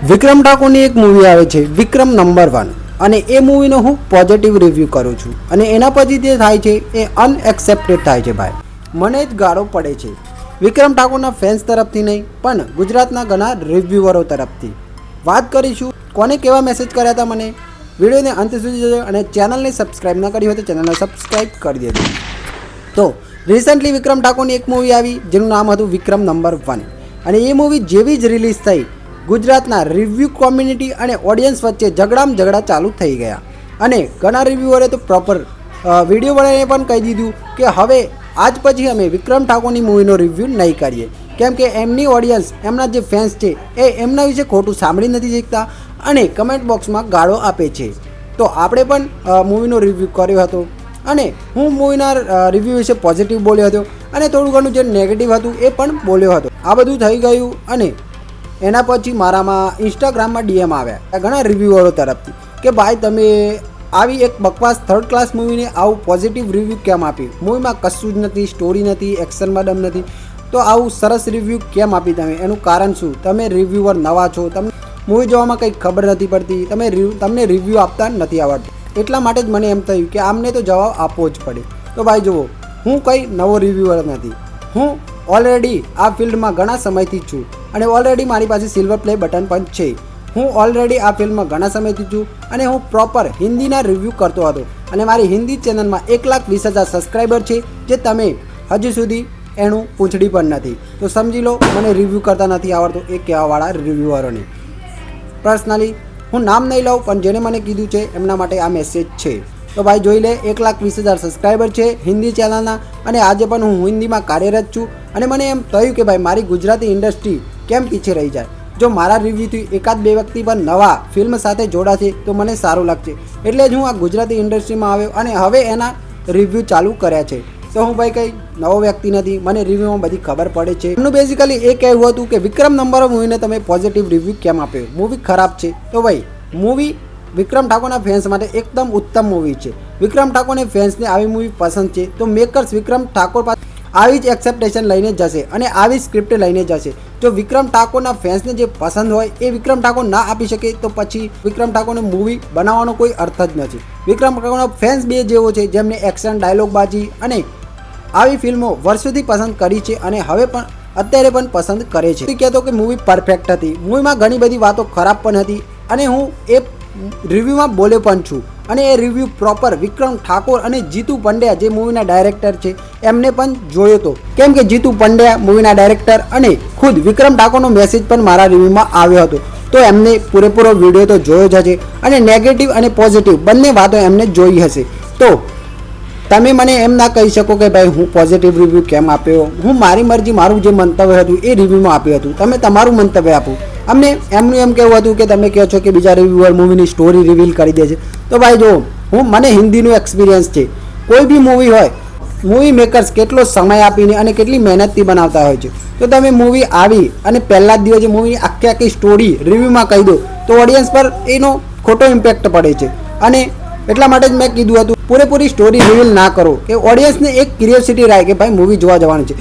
વિક્રમ ઠાકોરની એક મૂવી આવે છે વિક્રમ નંબર 1 અને એ મૂવીનો હું પોઝિટિવ રિવ્યૂ કરું છું અને એના પછી જે થાય છે એ અનએક્સેપ્ટેડ થાય છે ભાઈ. મને જ ગાળો પડે છે વિક્રમ ઠાકોરના ફેન્સ તરફથી નહીં પણ ગુજરાતના ઘણા રિવ્યુઅરો તરફથી. વાત કરીશું કોને કેવા મેસેજ કર્યા હતા મને. વિડીયોને અંત સુધી જોજો અને ચેનલને સબસ્ક્રાઈબ ન કરી હોય તો ચેનલને સબસ્ક્રાઈબ કરી દેજો. તો રિસન્ટલી વિક્રમ ઠાકોરની એક મૂવી આવી જેનું નામ હતું વિક્રમ નંબર 1 અને એ મૂવી જેવી જ રિલીઝ થઈ ગુજરાતના રિવ્યૂ કોમ્યુનિટી અને ઓડિયન્સ વચ્ચે ઝઘડા ચાલુ થઈ ગયા અને ઘણા રિવ્યુઅરે તો પ્રોપર વિડીયો બનાવીને પણ કહી દીધું કે હવે આજ પછી અમે વિક્રમ ઠાકોરની મૂવીનો રિવ્યૂ નહીં કરીએ કેમ કે એમની ઓડિયન્સ એમના જે ફેન્સ છે એ એમના વિશે ખોટું સાંભળી નથી શકતા અને કમેન્ટ બોક્સમાં ગાળો આપે છે. તો આપણે પણ મૂવીનો રિવ્યૂ કર્યો હતો અને હું મૂવીના રિવ્યૂ વિશે પોઝિટિવ બોલ્યો હતો અને થોડું ઘણું જે નેગેટિવ હતું એ પણ બોલ્યો હતો. આ બધું થઈ ગયું અને એના પછી મારામાં ઇન્સ્ટાગ્રામમાં ડીએમ આવ્યા ઘણા રિવ્યુઅરો તરફથી કે ભાઈ તમે આવી એક બકવાસ થર્ડ ક્લાસ મૂવીને આવું પોઝિટિવ રિવ્યૂ કેમ આપ્યું. મૂવીમાં કશું જ નથી, સ્ટોરી નથી, એક્શનમાં દમ નથી, તો આવું સરસ રિવ્યૂ કેમ આપી તમે? એનું કારણ શું? તમે રિવ્યુઅર નવા છો, તમને મૂવી જોવામાં કંઈ ખબર નથી પડતી, તમને રિવ્યૂ આપતા નથી આવડતું. એટલા માટે જ મને એમ થયું કે આમને તો જવાબ આપવો જ પડે. તો ભાઈ જુઓ, હું કંઈ નવો રિવ્યુઅર નથી, હું ઓલરેડી આ ફિલ્ડમાં ઘણા સમયથી છું અને ઓલરેડી મારી પાસે સિલ્વર પ્લે બટન પણ છે. હું ઓલરેડી આ ફિલ્મમાં ઘણા સમયથી છું અને હું પ્રોપર હિન્દીના રિવ્યૂ કરતો હતો અને મારી હિન્દી ચેનલમાં 1,20,000 સબસ્ક્રાઈબર છે જે તમે હજુ સુધી એનું પૂંછડી પણ નથી. તો સમજી લો મને રિવ્યૂ કરતા નથી આવડતું એ કહેવાવાળા રિવ્યુઅરોને. પર્સનલી હું નામ નહીં લઉં પણ જેને મને કીધું છે એમના માટે આ મેસેજ છે. તો ભાઈ જોઈ લે, 1,20,000 સબસ્ક્રાઈબર છે હિન્દી ચેનલના અને આજે પણ હું હિન્દીમાં કાર્યરત છું અને મને એમ થયું કે ભાઈ મારી ગુજરાતી ઇન્ડસ્ટ્રી કેમ પીછે રહી જાય. જો મારા રિવ્યૂથી એકાદ બે વ્યક્તિ પણ નવા ફિલ્મ સાથે જોડાશે તો મને સારું લાગશે. એટલે જ હું આ ગુજરાતી ઇન્ડસ્ટ્રીમાં આવ્યો અને હવે એના રિવ્યૂ ચાલુ કર્યા છે. તો હું ભાઈ કંઈ નવો વ્યક્તિ નથી, મને રિવ્યૂમાં બધી ખબર પડે છે. એમનું બેઝિકલી એ કહેવું હતું કે વિક્રમ નંબર મૂવીને તમે પોઝિટિવ રિવ્યૂ કેમ આપ્યો, મૂવી ખરાબ છે. તો ભાઈ મૂવી વિક્રમ ઠાકોરના ફેન્સ માટે એકદમ ઉત્તમ મૂવી છે. વિક્રમ ઠાકોરના ફેન્સને આવી મૂવી પસંદ છે તો મેકર્સ વિક્રમ ઠાકોર પાસે આવી જ એક્સેપ્ટેશન લઈને જશે અને આવી સ્ક્રિપ્ટ લઈને જશે. જો વિક્રમ ઠાકોરના ફેન્સને જે પસંદ હોય એ વિક્રમ ઠાકોર ના આપી શકે તો પછી વિક્રમ ઠાકોરને મૂવી બનાવવાનો કોઈ અર્થ જ નથી. વિક્રમ ઠાકોરના ફેન્સ બે જેવો છે જેમને એક્શન, ડાયલોગબાજી અને આવી ફિલ્મો વર્ષોથી પસંદ કરી છે અને હવે પણ અત્યારે પણ પસંદ કરે છે. કહેતો કે મૂવી પરફેક્ટ હતી, મૂવીમાં ઘણી બધી વાતો ખરાબ પણ હતી અને હું એ રિવ્યૂમાં બોલ્યો પણ છું અને એ રિવ્યૂ પ્રોપર વિક્રમ ઠાકોર અને જીતુ પંડ્યા જે મૂવીના ડાયરેક્ટર છે એમને પણ જોયો હતો. કેમ કે જીતુ પંડ્યા મૂવીના ડાયરેક્ટર અને ખુદ વિક્રમ ઠાકોરનો મેસેજ પણ મારા રિવ્યૂમાં આવ્યો હતો. તો એમને પૂરેપૂરો વિડીયો તો જોયો જ હશે અને નેગેટિવ અને પોઝિટિવ બંને વાતો એમને જોઈ હશે. તો તમે મને એમ ના કહી શકો કે ભાઈ હું પોઝિટિવ રિવ્યૂ કેમ આપ્યો. હું મારી મરજી મારું જે મંતવ્ય હતું એ રિવ્યૂમાં આપ્યું હતું. તમે તમારું મંતવ્ય આપો. અમને એમનું એમ કહેવું હતું કે તમે કહો છો કે બીજા રિવ્યુઅર મૂવીની સ્ટોરી રિવીલ કરી દે છે. તો ભાઈ જો મને હિન્દીનું એક્સપિરિયન્સ છે. કોઈ બી મૂવી હોય, મૂવી મેકર્સ કેટલો સમય આપીને અને કેટલી મહેનતથી બનાવતા હોય છે. તો તમે મૂવી આવી અને પહેલા જ દિવસે મૂવીની આખી સ્ટોરી રિવ્યૂમાં કહી દો તો ઓડિયન્સ પર એનો ખોટો ઇમ્પેક્ટ પડે છે અને એટલા માટે જ મેં કીધું હતું પૂરેપૂરી સ્ટોરી રિવીલ ના કરો કે ઓડિયન્સને એક ક્યુરિયોસિટી રહે કે ભાઈ મૂવી જોવા જવાનું છે.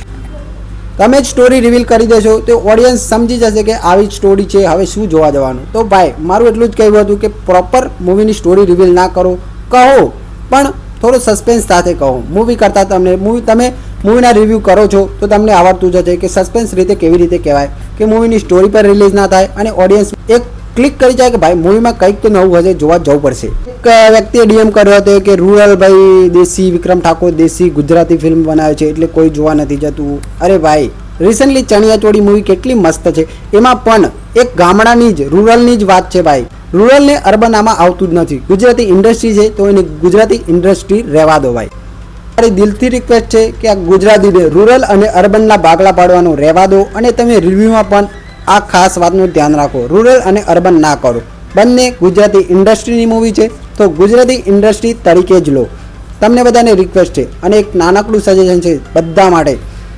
તમે જ સ્ટોરી રિવીલ કરી દેશો તો ઓડિયન્સ સમજી જશે કે આવી જ સ્ટોરી છે, હવે શું જોવા જવાનું. તો ભાઈ મારું એટલું જ કહેવું હતું કે પ્રોપર મૂવીની સ્ટોરી રિવીલ ના કરો, કહો પણ થોડો સસ્પેન્સ સાથે કહો. મૂવી કરતાં તમે મૂવીના રિવ્યૂ કરો છો તો તમને આવડતું જ હશે કે સસ્પેન્સ રીતે કેવી રીતે કહેવાય કે મૂવીની સ્ટોરી પર રિલીઝ ના થાય અને ઓડિયન્સ એક ક્લિક કરી જાય કે ભાઈ મૂવીમાં કંઈક તો નવું હશે, જોવા જવું પડશે. એક વ્યક્તિએ ડીએમ કર્યો હતો કે રૂરલ ભાઈ દેશી વિક્રમ ઠાકોર દેશી ગુજરાતી ફિલ્મ બનાવે છે એટલે કોઈ જોવા નથી જતું. અરે ભાઈ રિસન્ટલી ચણિયાચોળી મૂવી કેટલી મસ્ત છે, એમાં પણ એક ગામડાની જ રૂરલની જ વાત છે ભાઈ. રૂરલને અર્બન આમાં આવતું જ નથી. ગુજરાતી ઇન્ડસ્ટ્રી છે તો એને ગુજરાતી ઇન્ડસ્ટ્રી રહેવા દો ભાઈ. મારી દિલથી રિક્વેસ્ટ છે કે આ ગુજરાતીને રૂરલ અને અર્બનના ભાગલા પાડવાનું રહેવા દો અને તમે રિવ્યૂમાં પણ આ ખાસ વાતનું ધ્યાન રાખો. રૂરલ અને અર્બન ના કરો. બંને ગુજરાતી ઇન્ડસ્ટ્રીની મૂવી છે તો ગુજરાતી ઇન્ડસ્ટ્રી તરીકે જ લો. તમને બધાને રિક્વેસ્ટ છે અને એક નાનકડું સજેશન છે બધા માટે,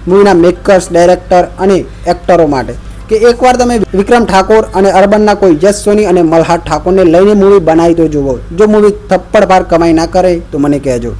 મૂવીના મેકર્સ, ડાયરેક્ટર અને એક્ટરો માટે કે એકવાર તમે વિક્રમ ઠાકોર અને અર્બનના કોઈ યશ સોની અને મલ્હાર ઠાકોરને લઈને મૂવી બનાવી તો જુઓ. જો મૂવી થપ્પડ પાર કમાઈ ના કરે તો મને કહેજો.